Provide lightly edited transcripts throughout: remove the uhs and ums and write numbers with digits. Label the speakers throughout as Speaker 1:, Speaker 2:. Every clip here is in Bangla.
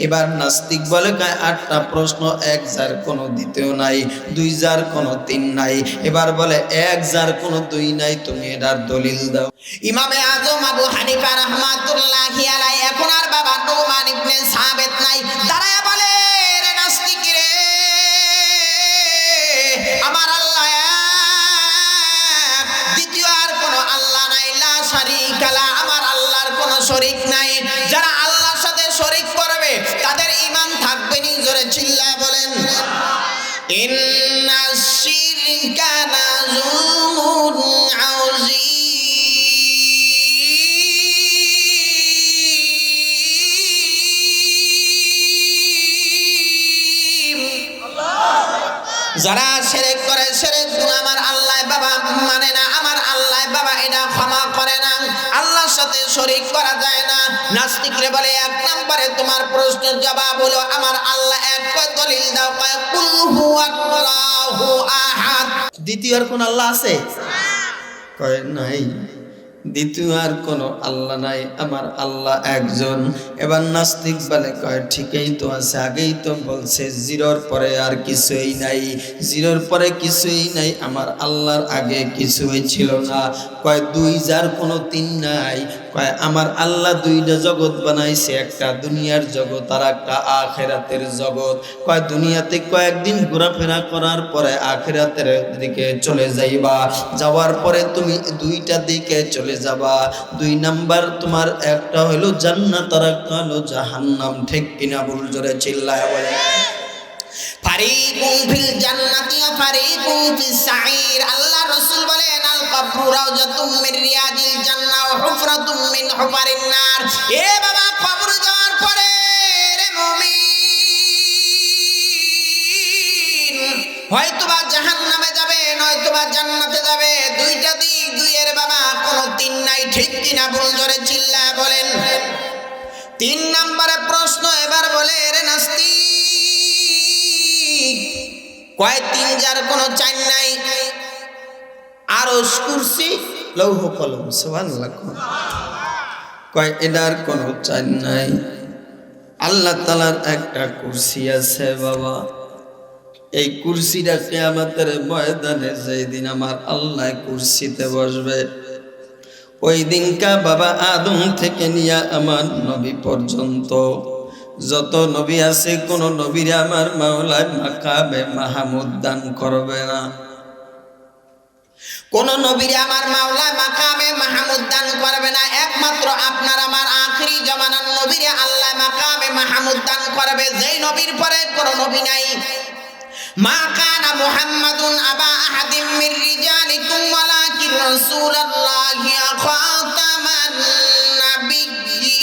Speaker 1: এবার নাস্তিক বলে কয় 8টা প্রশ্ন, 1 যার কোনো দ্বিতীয় নাই, 2 যার কোনো 3 নাই। এবার বলে 1 যার কোনো 2 নাই, তুমি এটার দলিল দাও।
Speaker 2: ইমামে আজম আবু হানিফা রাহমাতুল্লাহি আলাইহি এখন আর বাবা নুমান ইবনে সাবিত নাই, দাঁড়ায় বলে রে নাস্তিক রে, আমার আল্লাহ এক, দ্বিতীয় আর কোনো আল্লাহ নাই, লা শারীকা লা, আমার আল্লাহর কোনো শরীক নাই। যারা আল্লাহর সাথে শরীক করবে তাদের ঈমান থাকবে নি, জোরে চিল্লায় বলেন ইন্নাশ শিরকা লাযুলমুন আযীম। যারা শিরক করে, শিরক গুনাহ আমার আল্লাহ বাবা মানে না, আমার আল্লাহ বাবা এটা ক্ষমা করে না, আল্লাহর সাথে শরীক করা যায় না। নাস্তিকরে বলে 1 নম্বরে তোমার প্রশ্নের জবাব হলো আমার আল্লাহ এক, দলিল দাও। কয় কুল হুয়াল্লাহু আহাদ।
Speaker 1: দ্বিতীয় আর কোন আল্লাহ আছে? কয় নাই, দ্বিতীয় আর কোনো আল্লাহ নাই, আমার আল্লাহ একজন। এবার নাস্তিক বলে কয় ঠিকই তো আছে, আগেই তো বলছে জিরোর পরে আর কিছুই নাই, জিরোর পরে কিছুই নাই, আমার আল্লাহর আগে কিছুই ছিল না। কয় 2 যার কোনো 3 নাই। কয় আমার আল্লাহ 2টা জগৎ বানাইছে, একটা দুনিয়ার জগৎ আর একটা আখিরাতের জগৎ। কয় দুনিয়াতে কয়েকদিন ঘোরাফেরা করার পরে আখিরাতের দিকে চলে যাইবা, যাওয়ার পরে তুমি 2টা দিকে চলে যাবা। 2 নাম্বার তোমার একটা হলো জান্নাত আর একটা হলো জাহান্নাম। ঠিক কিনা বল, জোরে চিল্লায় বলে।
Speaker 2: ফারিকুন ফিল জান্নাতি ওয়া ফারিকুন ফিস সাঈর। আল্লাহ রাসূল বলেন আল কবরু রাওজাতুম মিন রিয়াদিল জান্নাহ ওয়া হুফরাতুম মিন হুফারিন নার। এ বাবা, কবর যাওয়ার পরে রে মুমিন হয়তোবা জাহান্নামে যাবে, নয়তোবা জান্নাতে যাবে, 2টা দিক, 2 এর বাবা কোনো 3 নাই। ঠিক কিনা বল, জোরে চিল্লায় বলেন। 3 নম্বরে প্রশ্ন এবার বলে রে নাস্তিক, কয় 3 যার কোনো 4 নাই,
Speaker 1: আরশ, কুরসি, লৌহ কলম। সুবহানাল্লাহ। কয় এটার কোনো 4 নাই, আল্লাহ তাআলার একটা কুরসি আছে বাবা। এই কুরসিটা কিয়ামতের ময়দানে যেদিন আমার আল্লাহ কুরসিতে বসবে, ওই দিনকা বাবা আদম থেকে নিয়ে আমার নবী পর্যন্ত যত নবী আছে, কোন নবীরে আমার মাওলা মাকামে মাহমুদ দান করবে না।
Speaker 2: কোন নবীরে আমার মাওলা মাকামে মাহমুদ দান করবে না। একমাত্র আপনার আমার আখিরি জামানার নবীরে আল্লাহ মাকামে মাহমুদ দান করবে, যেই নবীর পরে কোন নবী নাই। মা কানা মুহাম্মাদুন আবা আহাদিম মির রিজালিকুম ওয়ালাকিন রাসূলুল্লাহি ওয়া খাতামান নাবিয়্যিন।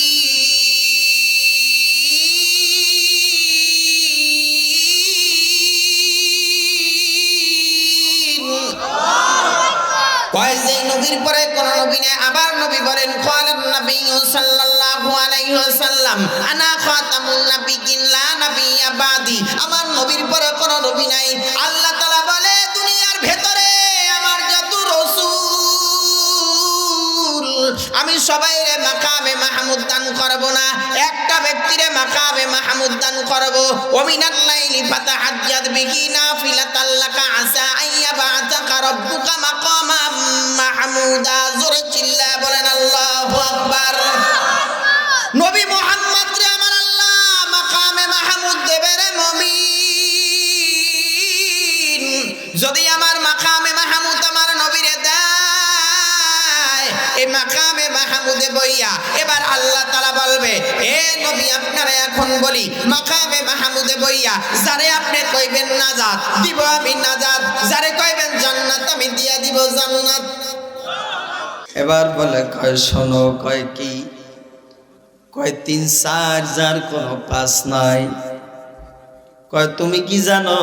Speaker 2: কয় যে নবীর পরে কোন নবী নেই। আবার নবী বলেন ক্বালান নাবিয়্যু সাল্লাল্লাহু আলাইহি ওয়াসাল্লাম আনা খাতামুন নাবিয়্যিন লা নাবিয়্যা বাদি। আমার নবীর পরে কোন নবী নাই। আল্লাহ তাআলা বলে দুনিয়ার ভেতরে আমার যত রাসূল আমি সবাইরে মাকামে মাহমুদ দান করব না, একটা ব্যক্তিরে মাকামে মাহমুদ দান করব। ওয়া মিনাল লাইলি ফাতাহাজ্জাদ বিহি নাফিলাতাল লাকা আসা আইয়াবাতাকা রাব্বুকা মাকামাম মাহমুদা। জোরে চিল্লায় বলেন আল্লাহু আকবার। নবী মুহাম্মদ রে আমার আল্লাহ মাকামে মাহমুদ দেবে রে মুমিন। যদি আমার মাকামে মাহমুদ আমার নবীরে দেয়, এই মাকামে মাহমুদে বইয়া এবার আল্লাহ তাআলা বলবে, এ নবী আপনারা এখন বলি মাকামে মাহমুদে বইয়া যারে আপনি কইবেন নাজাত দিব আমি নাজাত, যারে কইবেন জান্নাত আমি দিয়া দিব জান্নাত।
Speaker 1: এবার বলে কয় শোনো, কয় কি? কয় 3 4 যার কোনো 5 নাই। কয় তুমি কি জানো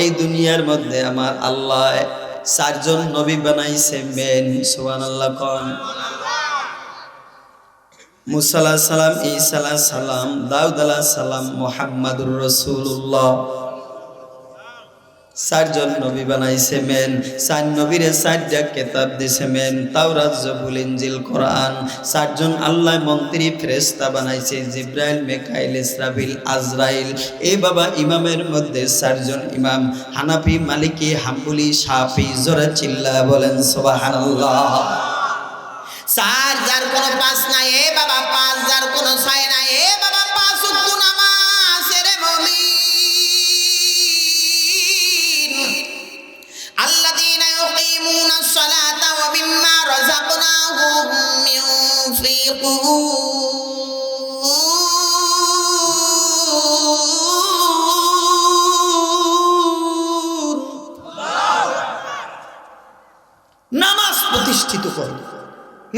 Speaker 1: এই দুনিয়ার মধ্যে আমার আল্লাহ 4 জন নবী বানাইছে মেন। সুবহানাল্লাহ। কোন? মুসা আলাইহিস সালাম, ঈসা আলাইহিস সালাম, দাউদ আলাইহিস সালাম, মুহাম্মাদুর রাসূলুল্লাহ। চারজন নবী বানাইছে মেন, চার নবীরে চারটা কেতাব দিছে মেন, তাওরাত, জবুর, ইনজিল, কোরআন। চারজন আল্লাহ মন্ত্রী ফেরেশতা বানাইছে, জিব্রাইল, মিকাইল, ইসরাফিল, আজরাইল। এই বাবা ইমামের মধ্যে চারজন ইমাম, হানাফি, মালিকি, হাম্বলি, শাফি। জোরে চিল্লা বলেন সুবহানাল্লাহ।
Speaker 2: চার যার কোনো পাঁচ নাই, এ বাবা পাঁচ যার কোনো ছয় নাই, এ বাবা পাঁচ ওয়াক্ত নামাজ রে মুমিন। আল্লাযীনা ইউকিমুনাস সালাতা ওয়া মিম্মা রাযাকনাহুম ইউনফিকুন। নামাজ প্রতিষ্ঠিত করো,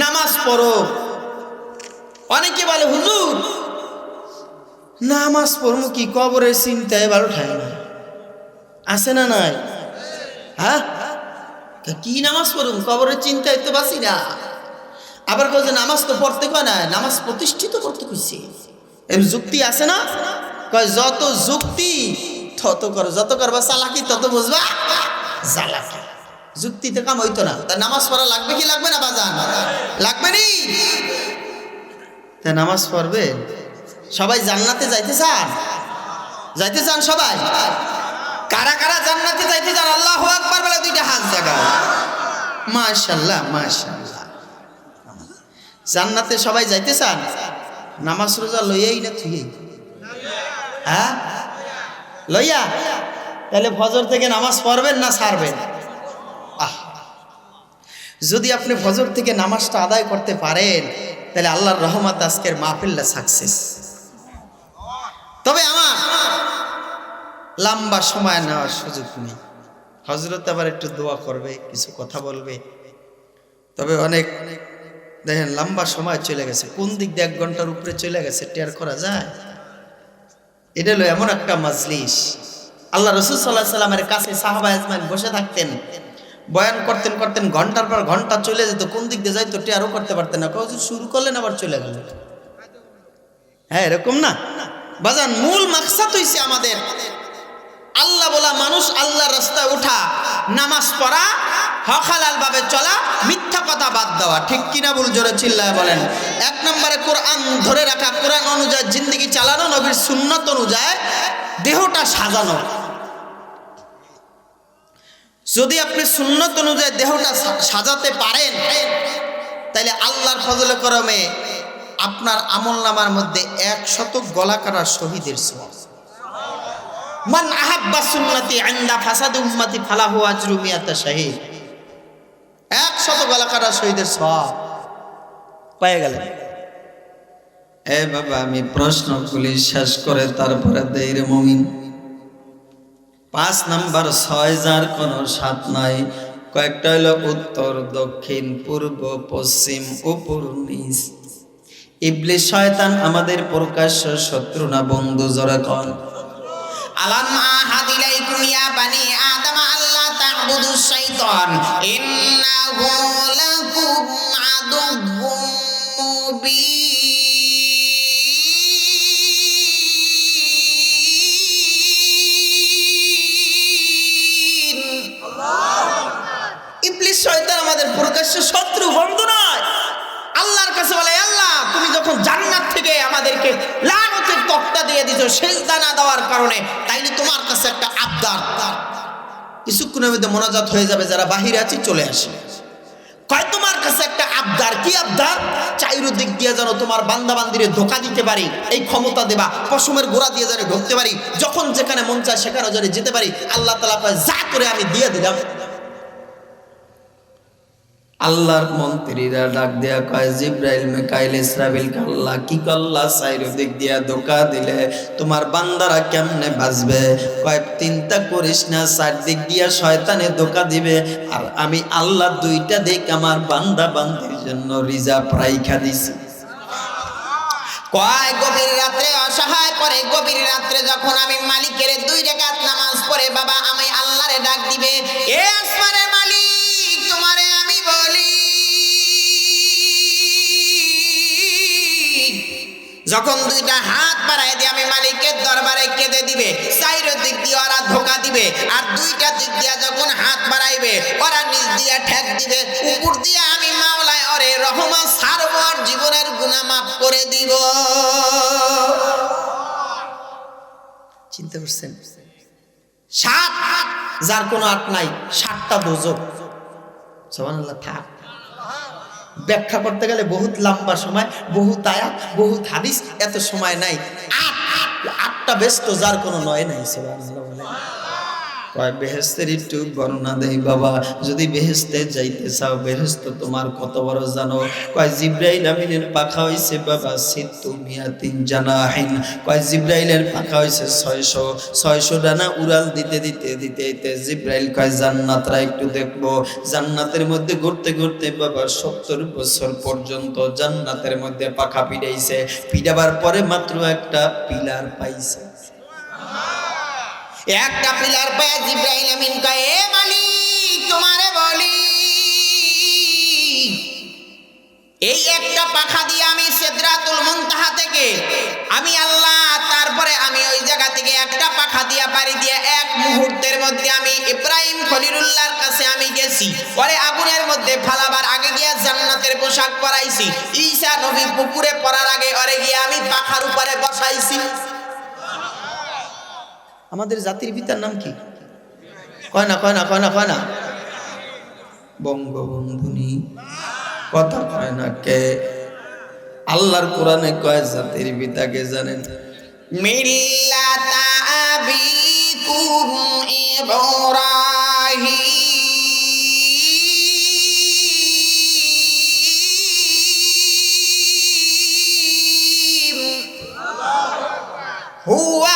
Speaker 2: নামাজ পড়ো। অনেকে বলে হুজুর নামাজ পড়বো কি, কবরের চিন্তায় ভালো ঠাই না, আছে না নাই? হ্যাঁ, কি নামাজ পড়ুন, কবরের চিন্তায় তো বাঁচি না। আবার কয়ে নামাজ তো পড়তে কয় না, নামাজ প্রতিষ্ঠিত করতে কইছে। এর যুক্তি আছে না? কয় যত যুক্তি তত করো, যত করবা চালাকি তত বুঝবা চালাকি। যুক্তিতে কাম হইতো না। তা নামাজ পড়া লাগবে কি লাগবে না বাজান? লাগবে নি? তা নামাজ পড়বে। সবাই জান্নাতে যাইতে চান? যাইতে চান সবাই? কারা কারা জান্নাতে যাইতে চান? আল্লাহু আকবার বলে দুইটা হাত জাগাও। মাশাআল্লাহ মাশাআল্লাহ। জান্নাতে সবাই যাইতে চান? নামাজ রোজা লইয়াই না থুই? হ্যাঁ লইয়া। তাহলে ফজর থেকে নামাজ পড়বেন না ছাড়বেন? যদি আপনি ফজর থেকে নামাজটা আদায় করতে পারেন তাহলে আল্লাহর রহমত আজকের মাহফিলটা সাকসেস। তবে আমার লম্বা সময় নেওয়ার সুযোগ নেই। হযরত আবার একটু দোয়া করবে, কিছু কথা বলবে। তবে অনেক দেখেন লম্বা সময় চলে গেছে, কোন দিক দিয়ে 1 ঘন্টার উপরে চলে গেছে টের করা যায়? এটা হলো এমন একটা মাজলিস। আল্লাহ রাসূল সাল্লাল্লাহু আলাইহি সাল্লামের কাছে সাহাবা আজমাইন বসে থাকতেন, বয়ান করতেন করতেন, ঘন্টার পর ঘন্টা চলে যেত, কোন দিক দিয়ে যাইতো টেরও করতে পারতেন না। কখন শুরু করলেন আবার চলে গেল। হ্যাঁ এরকম না বাজান? মূল মাকসাদ হইছে আমাদের আল্লাহ বলা মানুষ, আল্লাহর রাস্তায় ওঠা, নামাজ পড়া, হক হালাল ভাবে চলা, মিথ্যা কথা বাদ দেওয়া। ঠিক কিনা বল? জোরে চিল্লায় বলেন। 1 নম্বরে কোরআন ধরে রাখা, কোরআন অনুযায়ী জিন্দেগি চালানো, নবীর সুন্নাত অনুযায়ী দেহটা সাজানো। যদি আপনি সুন্নাত অনুযায়ী দেহটা সাজাতে পারেন তাহলে আল্লাহর ফজলে করমে আপনার আমলনামার মধ্যে 100 গলা কাটা শহীদের সওয়াব। মান আহাব্বা সুন্নতি ইনদা ফাসাদ উম্মতি ফালাহু আজরু মিয়াতা শাহীদ। 100 গলা কাটা শহীদের সওয়াব পেয়ে গেলেন।
Speaker 1: এ বাবা আমি প্রশ্নগুলি শেষ করে তারপরে দেই রে মুমিন। 5 নাম্বার 6 যার কোনো সাত নাই। কয়েকটা হলো উত্তর, দক্ষিণ, পূর্ব, পশ্চিম, উপর, নিচ। ইবলিস শয়তান আমাদের প্রকাশ্য শত্রু না বন্ধু? জোরে কোন।
Speaker 2: আলাম আহাদ ইলাইকুম ইয়া বানি আদম আল্লা তা'বুদুশ শাইতান ইন্নাহু লাকুম আদুউম মুবিন। ইবলিস শয়তান আমাদের প্রকাশ্য শত্রু, বন্ধু নয়। আল্লাহর কাছে বলে, আল্লাহ তুমি যখন জান্নাত থেকে আমাদেরকে লানতের তক্তা দিয়ে দিছো সিজদা না দেওয়ার কারণে, তাইলে তোমার কাছে একটা আবদার। কিছুক্ষণের মধ্যে মোনাজাত হয়ে যাবে, যারা বাহিরে আছি চলে আসে। কয় তোমার কাছে একটা আবদার। কি আবদার? চাইরো দিক দিয়ে যেন তোমার বান্দা বান্দিরে ধোঁকা দিতে পারি, এই ক্ষমতা দেবা। পশমের গোড়া দিয়ে যেন ঢুকতে পারি, যখন যেখানে মন চায় সেখানে যেন যেতে পারি। আল্লাহ তাআলা কয় যা করে আমি দিয়ে দিলাম।
Speaker 1: আল্লাহর মন্ত্রীরা ডাক দেয়া কয়, জিব্রাইল, মিকাইল, ইসরাফিল, আল্লাহ কি করলা? চারিদিক দিয়া ধোঁকা দিলে তোমার বান্দারা কেমনে বাঁচবে? কয় চিন্তা করিস না, চারদিক দিয়া শয়তানে ধোঁকা দিবে, আর আমি আল্লাহ 2টা দিক আমার বান্দা বান্দির জন্য রিজার্ভ রাইখা দিছি।
Speaker 2: কয় গভীর রাত্রে অসহায় পরে, গভীর রাত্রে যখন আমি মালিকের 2 রাকাত নামাজ পড়ে বাবা আমি আল্লাহরে ডাক দিবে, এ আসমানের মালিক তোমারে আমি বলি। যখন 2টা হাত বাড়ায় দিয়ে আমি মালিকের দরবারে কেঁদে দিবে, চাইরো দিক দিয়ে ওরা ধোঁকা দিবে, আর 2টা
Speaker 1: চিন্তা করছেন? 7, যার কোনো 8 নাই, 7টা দোজক। সুবহানাল্লাহ। থাক, ব্যাখ্যা করতে গেলে বহুত লম্বা সময়, বহুত আয়াত, বহুত হাদিস, এত সময় নাই। 8টা ব্যস্ত, যার কোনো 9 নাই। সুবহানাল্লাহ বলে। কয় বেহেশতের একটু বর্ণনা দেই বাবা, যদি বেহেশতে যাইতে চাও, বেহেশত তোমার কত বড় জানো? কয় জিব্রাইল আমিনের পাখা হইছে বাবা সিত্তু মিয়াতিন জানাহিন। কয় জিব্রাইলের পাখা হইছে 600 ডানা। উড়াল দিতে দিতে দিতে দিতে জিব্রাইল কয় জান্নাতরা একটু দেখবো। জান্নাতের মধ্যে ঘুরতে ঘুরতে বাবা 70 বছর পর্যন্ত জান্নাতের মধ্যে পাখা পিড়াইছে। পিড়াবার পরে মাত্র একটা পিলার পাইছে।
Speaker 2: একটা পিলার পায় জিব্রাইল আমিন কয়, এ মালিক তোমারে বলি, এই একটা পাখা দিয়ে আমি সিদরাতুল মুনতাহা থেকে আমি আল্লাহ, তারপরে আমি ওই জায়গা থেকে একটা পাখা দিয়া পাড়ি দিয়ে 1 মুহূর্তের মধ্যে আমি ইব্রাহিম খলিলুল্লাহর কাছে আমি গেছি। পরে আগুনের মধ্যে ফালাবার আগে গিয়া জান্নাতের পোশাক পরাইছি। ঈসা নবী পুকুরে পড়ার আগে ওরে গিয়া আমি পাখার উপরে বসাইছি।
Speaker 1: আমাদের জাতির পিতার নাম কি? কয় না কয় না কয় না কয় না? বঙ্গবন্ধু নি? কথা কয় না কে? আল্লাহর কোরআনে কয় জাতির পিতাকে জানেন?
Speaker 2: মিল্লাতা আবিকুম ইব্রাহিম হুয়া